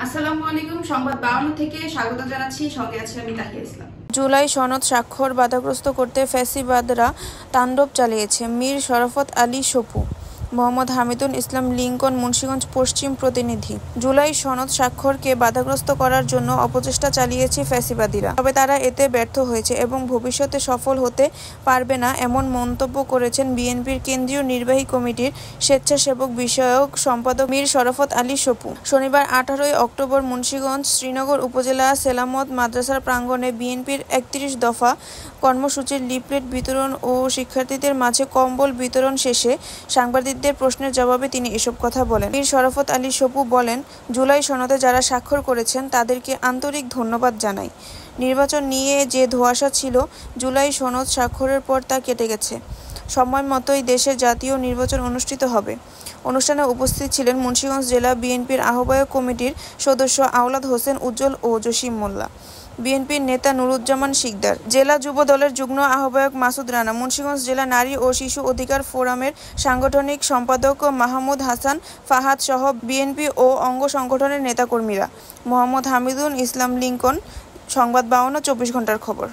আসসালামু আলাইকুম। সংবাদ 52 থেকে স্বাগত জানাচ্ছি। সঙ্গে আছি আমি তাহিয়া ইসলাম। জুলাই সনদ স্বাক্ষর বাধাগ্রস্ত করতে ফ্যাসিবাদরা তাণ্ডব চালিয়েছে। মীর শরাফত আলী সপু। মোহাম্মদ হামিদুল ইসলাম লিংকন, মুন্সিগঞ্জ পশ্চিম প্রতিনিধি। জুলাই সনদ স্বাক্ষরকে বাধাগ্রস্ত করার জন্য অপচেষ্টা চালিয়েছে ফ্যাসিবাদীরা, তবে তারা এতে ব্যর্থ হয়েছে এবং ভবিষ্যতে সফল হতে পারবে না, এমন মন্তব্য করেছেন বিএনপির কেন্দ্রীয় নির্বাহী কমিটির স্বেচ্ছাসেবক বিষয়ক সম্পাদক মীর শরাফত আলী সপু। শনিবার 18 অক্টোবর মুন্সিগঞ্জ শ্রীনগর উপজেলা সেলামত মাদ্রাসার প্রাঙ্গণে বিএনপির 31 দফা কর্মসূচির লিফলেট বিতরণ ও শিক্ষার্থীদের মাঝে কম্বল বিতরণ শেষে সাংবাদিকদের প্রশ্নের জবাবে তিনি এসব কথা বলেন। মীর শরাফত আলী সপু বলেন, জুলাই সনদে যারা স্বাক্ষর করেছেন তাদেরকে আন্তরিক ধন্যবাদ জানাই। নির্বাচন নিয়ে যে ধোঁয়াশা ছিল, জুলাই সনদ স্বাক্ষরের পর তা কেটে গেছে। সময় মতোই দেশে জাতীয় নির্বাচন অনুষ্ঠিত হবে। অনুষ্ঠানে উপস্থিত ছিলেন মুন্সিগঞ্জ জেলা বিএনপির আহ্বায়ক কমিটির সদস্য আওলাদ হোসেন উজ্জ্বল ও জসিম মোল্লা, বিএনপির নেতা নুরুজ্জামান শিকদার, জেলা যুব দলের যুগ্ম আহ্বায়ক মাসুদ রানা, মুন্সিগঞ্জ জেলা নারী ও শিশু অধিকার ফোরামের সাংগঠনিক সম্পাদক মাহমুদ হাসান ফাহাদ সহ বিএনপি ও অঙ্গ সংগঠনের নেতাকর্মীরা। মোহাম্মদ হামিদুল ইসলাম লিংকন, সংবাদ 52, 24 ঘন্টার খবর।